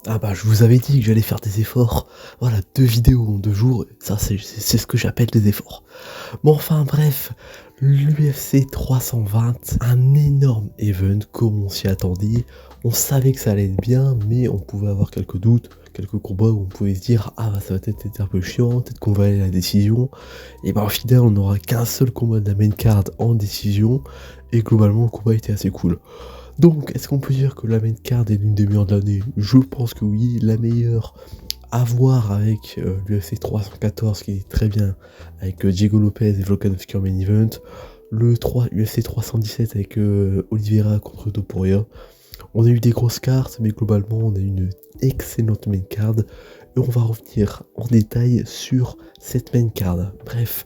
Ah bah, je vous avais dit que j'allais faire des efforts. Voilà, 2 vidéos en 2 jours, ça c'est ce que j'appelle des efforts. Bon enfin bref, l'UFC 320, un énorme event comme on s'y attendait. On savait que ça allait être bien, mais on pouvait avoir quelques doutes, quelques combats où on pouvait se dire: «Ah bah ça va peut-être être un peu chiant, peut-être qu'on va aller à la décision». Et bah au final on n'aura qu'un seul combat de la main card en décision, et globalement le combat était assez cool. Donc, est-ce qu'on peut dire que la main card est l'une des meilleures de l'année? Je pense que oui, la meilleure à voir avec l'UFC 314 qui est très bien, avec Diego Lopez et Volkanovski en main event. Le 3, UFC 317 avec Oliveira contre Topuria. On a eu des grosses cartes, mais globalement, on a eu une excellente main card. Et on va revenir en détail sur cette main card. Bref,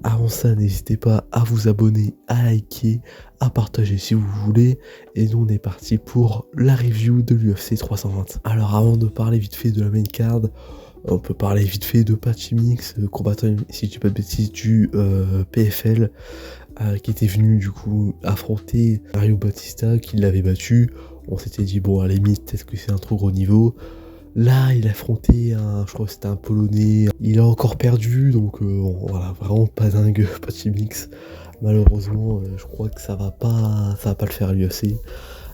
avant ça, n'hésitez pas à vous abonner, à liker, à partager si vous voulez. Et nous, on est parti pour la review de l'UFC 320. Alors, avant de parler vite fait de la main card, on peut parler vite fait de Patchy Mix, combattant, si je dis pas de bêtises, du PFL, qui était venu du coup affronter Mario Bautista, qui l'avait battu. On s'était dit, bon, à la limite, peut-être que c'est un trop gros niveau. Là, il a affronté je crois que c'était un Polonais. Il a encore perdu, donc voilà, vraiment pas dingue, Patchy Mix. Malheureusement, je crois que ça va pas le faire à l'UFC.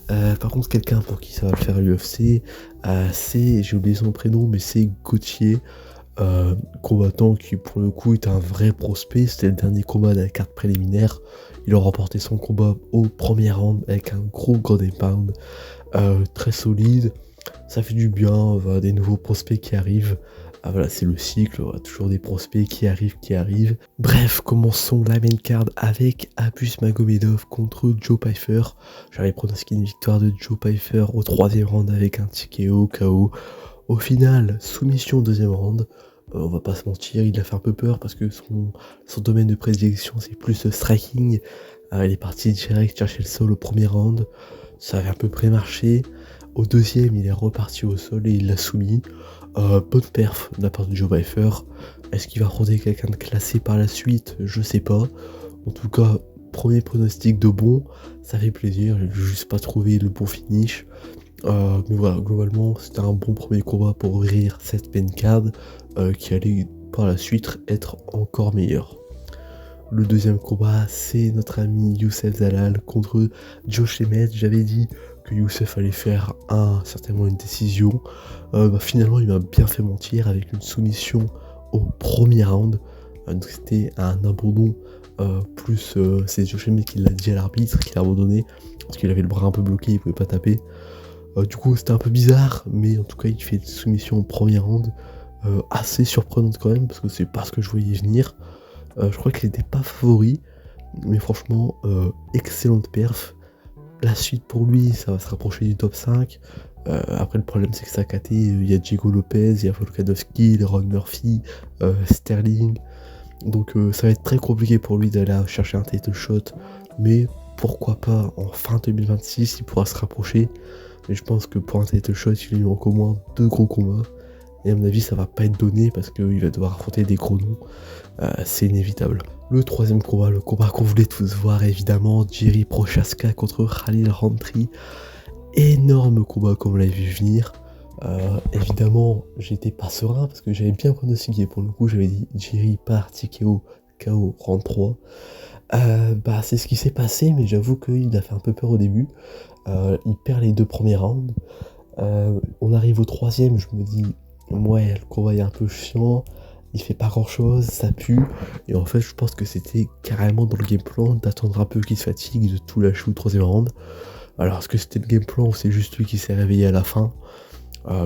Par contre, quelqu'un pour qui ça va le faire à l'UFC, j'ai oublié son prénom, mais c'est Gauthier, combattant qui pour le coup est un vrai prospect. C'était le dernier combat de la carte préliminaire. Il a remporté son combat au premier round avec un gros ground and pound, très solide. Ça fait du bien, voilà, des nouveaux prospects qui arrivent. Ah voilà, c'est le cycle, voilà, toujours des prospects qui arrivent. Bref, commençons la main card avec Abus Magomedov contre Joe Pyfer. J'avais pronostiqué une victoire de Joe Pyfer au troisième round avec un TKO KO. Au final, soumission au deuxième round. On va pas se mentir, il a fait un peu peur parce que son domaine de prédilection c'est plus le striking. Il est parti direct chercher le sol au premier round. Ça avait à peu près marché. Au deuxième, il est reparti au sol et il l'a soumis. Bonne perf de la part de Joe Pyfer. Est-ce qu'il va affronter quelqu'un de classé par la suite? Je sais pas. En tout cas, premier pronostic de bon, ça fait plaisir. J'ai juste pas trouvé le bon finish. Mais voilà, globalement, c'était un bon premier combat pour ouvrir cette main card qui allait par la suite être encore meilleur. Le deuxième combat, c'est notre ami Youssef Zalal contre Josh Emmett. J'avais dit que Youssef allait faire certainement une décision. Finalement, il m'a bien fait mentir avec une soumission au premier round. Donc c'était un abandon, plus c'est Josh Emmett qui l'a dit à l'arbitre, qui l'a abandonné parce qu'il avait le bras un peu bloqué, il pouvait pas taper. Du coup, c'était un peu bizarre, mais en tout cas, il fait une soumission au premier round, assez surprenante quand même, parce que c'est pas ce que je voyais venir. Je crois qu'il n'était pas favori, mais franchement, excellente perf. La suite pour lui, ça va se rapprocher du top 5. Après, le problème, c'est que sa KT, il y a Diego Lopez, il y a Volkanovski, Ron Murphy, Sterling. Donc, ça va être très compliqué pour lui d'aller chercher un title shot, mais pourquoi pas en fin 2026, il pourra se rapprocher. Mais je pense que pour un title shot, il lui manque au moins 2 gros combats. Et à mon avis, ça va pas être donné parce qu'il va devoir affronter des gros noms. C'est inévitable. Le troisième combat, le combat qu'on voulait tous voir évidemment, Jiri Prochaska contre Khalil Rountree. Énorme combat comme on l'avait vu venir. Évidemment, j'étais pas serein parce que j'avais bien pronostiqué. Pour le coup, j'avais dit Jiri par TKO, KO, round 3. C'est ce qui s'est passé, mais j'avoue qu'il a fait un peu peur au début. Il perd les 2 premiers rounds. On arrive au troisième, je me dis, ouais, le combat est un peu chiant, il fait pas grand chose, ça pue. Et en fait, je pense que c'était carrément dans le game plan d'attendre un peu qu'il se fatigue et de tout lâcher au troisième round. Alors, est-ce que c'était le game plan ou c'est juste lui qui s'est réveillé à la fin?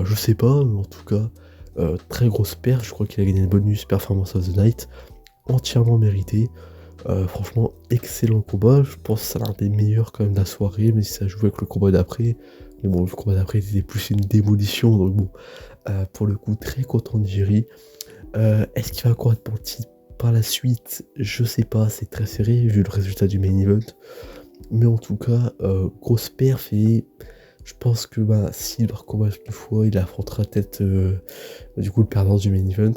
Je sais pas, mais en tout cas, très grosse perte. Je crois qu'il a gagné le bonus Performance of the Night, entièrement mérité. Franchement, excellent combat. Je pense que c'est l'un des meilleurs quand même de la soirée, mais si ça joue avec le combat d'après. Mais bon, le combat d'après c'était plus une démolition, donc bon, pour le coup, très content de Jiri. Est-ce qu'il va combattre pour le titre par la suite? Je sais pas, c'est très serré vu le résultat du main event. Mais en tout cas, grosse perf et je pense que s'il doit combattre une fois, il affrontera peut-être du coup le perdant du main event.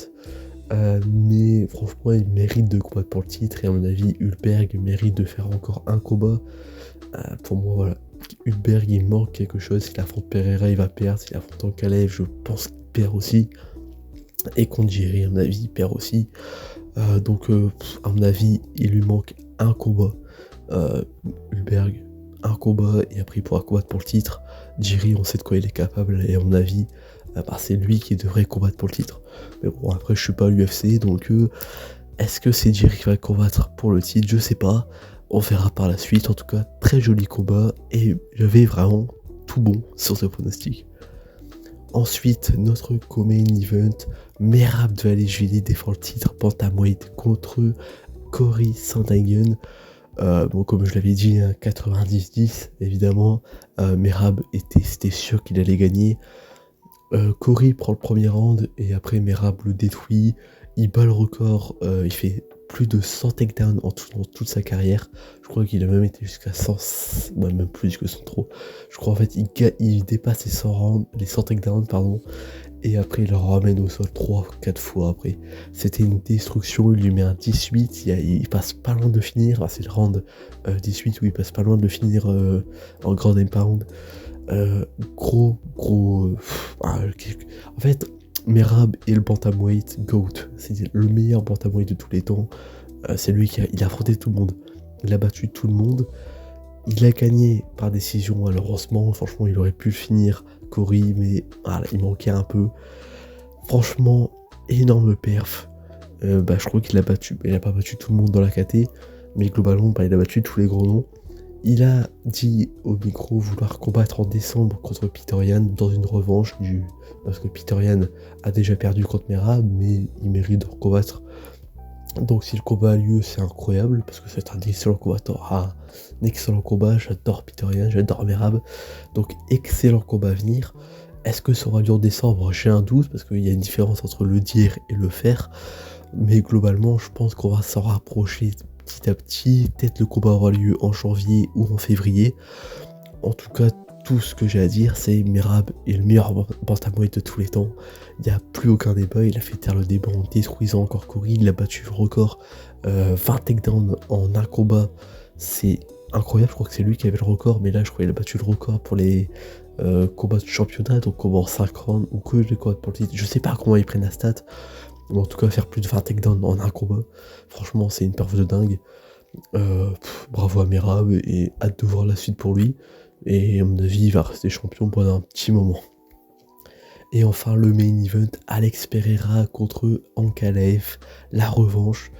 Mais franchement, il mérite de combattre pour le titre et à mon avis, Hulberg mérite de faire encore un combat. Pour moi, voilà, Hulberg il manque quelque chose, s'il affronte Pereira il va perdre, s'il affronte Ankalaev je pense qu'il perd aussi. Et contre Jiri à mon avis il perd aussi. Donc à mon avis il lui manque un combat. Hulberg, un combat et après il pourra combattre pour le titre. Jiri on sait de quoi il est capable et à mon avis c'est lui qui devrait combattre pour le titre. Mais bon après je suis pas à l'UFC donc est-ce que c'est Jiri qui va combattre pour le titre? Je sais pas. On verra par la suite. En tout cas, très joli combat et j'avais vraiment tout bon sur ce pronostic. Ensuite, notre co-main event, Merab Dvalishvili défend le titre bantamweight contre Cory Sandhagen. Bon, comme je l'avais dit, 90-10 évidemment. Merab c'était sûr qu'il allait gagner. Cory prend le premier round et après Merab le détruit. Il bat le record, il fait plus de 100 takedowns en toute sa carrière. Je crois qu'il a même été jusqu'à 100, ouais, même plus que 100 trop. Je crois en fait il dépasse les 100 rounds, les 100 takedowns pardon. Et après il le ramène au sol 3-4 fois après. C'était une destruction, il lui met un 18, il passe pas loin de finir. C'est le round 18 où il passe pas loin de le finir en ground and pound. En fait Merab est le bantamweight GOAT, c'est le meilleur bantamweight de tous les temps. C'est lui il a affronté tout le monde, il a battu tout le monde. Il a gagné par décision malheureusement, franchement il aurait pu finir Cory mais voilà, il manquait un peu. Franchement énorme perf. Je crois qu'il a battu, il a pas battu tout le monde dans la KT, mais globalement il a battu tous les gros noms. Il a dit au micro vouloir combattre en décembre contre Peter Yan dans une revanche parce que Peter Yan a déjà perdu contre Merab mais il mérite de recombattre. Donc si le combat a lieu c'est incroyable parce que c'est un excellent combattant, un excellent combat, j'adore Peter Yan, j'adore Merab, donc excellent combat à venir. Est-ce que ça aura lieu en décembre? J'ai un doute parce qu'il y a une différence entre le dire et le faire, mais globalement je pense qu'on va s'en rapprocher petit à petit. Peut-être le combat aura lieu en janvier ou en février. En tout cas, tout ce que j'ai à dire, c'est Merab est le meilleur bantamweight de tous les temps. Il n'y a plus aucun débat. Il a fait taire le débat en détruisant encore Cory. Il a battu le record 20 takedowns en un combat. C'est incroyable. Je crois que c'est lui qui avait le record, mais là, je crois qu'il a battu le record pour les combats de championnat, donc combat en 5 rounds ou que les combats pour le titre. Je sais pas comment ils prennent la stat. En tout cas faire plus de 20 takedowns en un combat, franchement c'est une perf de dingue. Bravo à Merab et hâte de voir la suite pour lui. Et à mon avis il va rester champion pendant un petit moment. Et enfin le main event, Alex Pereira contre Ankalaev, la revanche.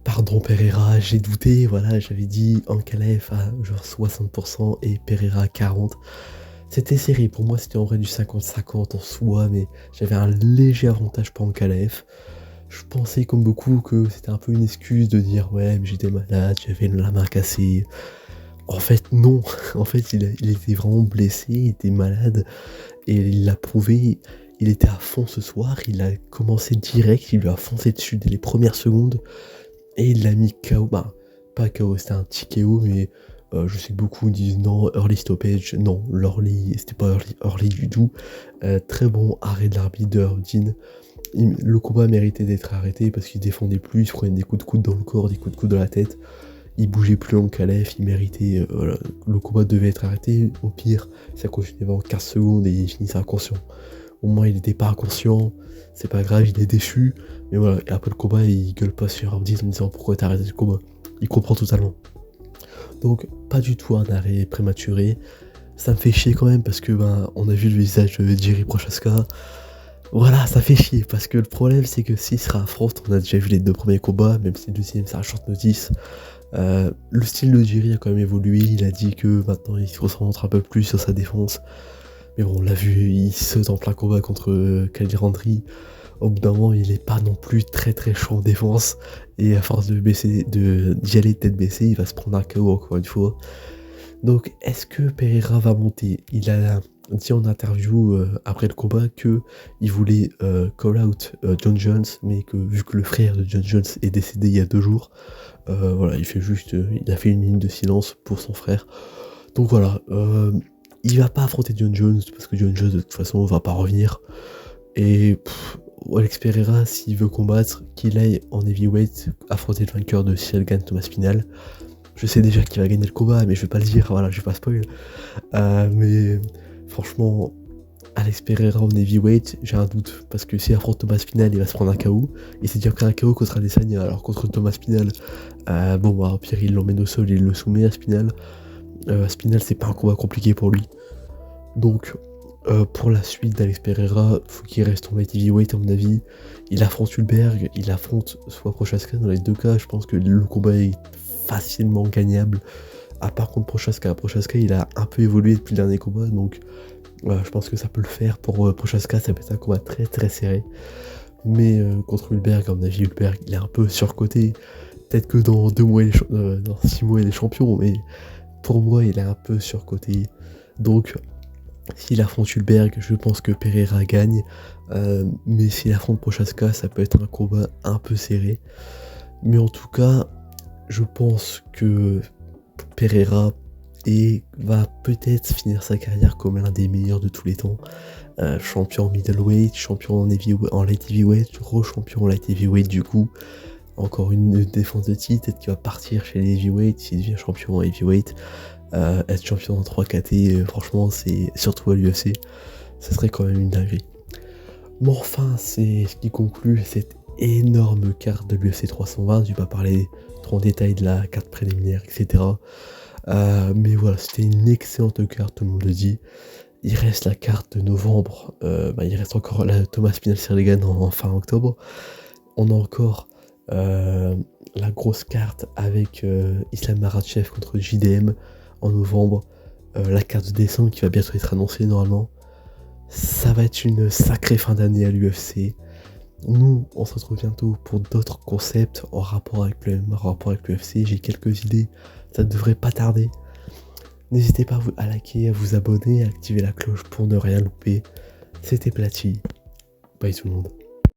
Pardon Pereira, j'ai douté, voilà j'avais dit Ankalaev à genre 60% et Pereira à 40%. C'était serré, pour moi c'était en vrai du 50-50 en soi, mais j'avais un léger avantage pour Ankalaev. Je pensais comme beaucoup que c'était un peu une excuse de dire ouais mais j'étais malade, j'avais la main cassée. En fait non, en fait il était vraiment blessé, il était malade et il l'a prouvé, il était à fond ce soir, il a commencé direct, il lui a foncé dessus dès les premières secondes et il l'a mis KO, pas KO, c'était un petit KO mais... je sais que beaucoup disent non, early stoppage, non, l'early, c'était pas early du tout. Très bon arrêt de l'arbitre de Dean. Le combat méritait d'être arrêté parce qu'il défendait plus, il se prenait des coups de coude dans le corps, des coups de coude dans la tête. Il bougeait plus en Ankalaev, il méritait, le combat devait être arrêté. Au pire, ça continuait pendant 15 secondes et il finissait inconscient. Au moins il était pas inconscient, c'est pas grave, il est déçu. Mais voilà, et après le combat, il gueule pas sur Dean en disant pourquoi t'as arrêté le combat. Il comprend totalement. Donc pas du tout un arrêt prématuré. Ça me fait chier quand même parce que on a vu le visage de Jiri Prochazka. Voilà, ça fait chier parce que le problème c'est que s'il se réaffronte, on a déjà vu les 2 premiers combats, même si le deuxième c'est un short notice. Le style de Jiri a quand même évolué, il a dit que maintenant il se concentre un peu plus sur sa défense. Mais bon, on l'a vu, il saute en plein combat contre Khalil Rountree. Au bout d'un moment, il est pas non plus très chaud en défense. Et à force d'y aller tête baissée, il va se prendre un KO encore une fois. Donc, est-ce que Pereira va monter? Il a dit en interview après le combat que il voulait call out John Jones, mais que vu que le frère de John Jones est décédé il y a 2 jours, voilà, il a fait 1 minute de silence pour son frère. Donc voilà, il va pas affronter John Jones parce que John Jones de toute façon va pas revenir. Et Alex Pereira, s'il veut combattre, qu'il aille en heavyweight affronter le vainqueur de Ciel Gane Thomas Pinal. Je sais déjà qui va gagner le combat, mais je vais pas le dire, voilà, je vais pas spoil. Mais franchement, Alex Pereira en heavyweight, j'ai un doute. Parce que s'il affronte Thomas Spinal, il va se prendre un KO. Il s'est déjà pris un KO contre Adesanya. Alors contre Thomas Spinal, bon, bah, au pire, il l'emmène au sol et il le soumet à Spinal. Spinal, c'est pas un combat compliqué pour lui. Donc, pour la suite d'Alex Pereira, faut qu'il reste en light heavyweight, à mon avis. Il affronte Hulberg, il affronte soit Prochaska. Dans les deux cas, je pense que le combat est facilement gagnable. À part contre Prochaska. Prochaska, il a un peu évolué depuis le dernier combat, donc je pense que ça peut le faire. Pour Prochaska, ça peut être un combat très très serré. Mais contre Hulberg, à mon avis, Hulberg, il est un peu surcoté. Peut-être que dans 2 mois, dans 6 mois, il est champion, mais pour moi, il est un peu surcoté. Donc, s'il affronte Hulberg, je pense que Pereira gagne. Mais s'il affronte Prochaska, ça peut être un combat un peu serré. Mais en tout cas, je pense que Pereira va peut-être finir sa carrière comme l'un des meilleurs de tous les temps. Champion en middleweight, champion en light heavyweight, re-champion en light heavyweight du coup. Encore une défense de titre, peut-être qu'il va partir chez les heavyweight s'il devient champion en heavyweight. Être champion en 3 KT, franchement, c'est surtout à l'UFC, ça serait quand même une dinguerie. Mais enfin, c'est ce qui conclut cette énorme carte de l'UFC 320. Je vais pas parler trop en détail de la carte préliminaire, etc. Mais voilà, c'était une excellente carte, tout le monde le dit. Il reste la carte de novembre, il reste encore la Thomas Spinal-Serlegan en fin octobre. On a encore la grosse carte avec Islam Makhachev contre JDM en novembre. La carte de décembre qui va bientôt être annoncée normalement. Ça va être une sacrée fin d'année à l'UFC. Nous, on se retrouve bientôt pour d'autres concepts en rapport avec l'UFC. J'ai quelques idées, ça ne devrait pas tarder. N'hésitez pas à liker, à vous abonner, à activer la cloche pour ne rien louper. C'était Platy. Bye tout le monde.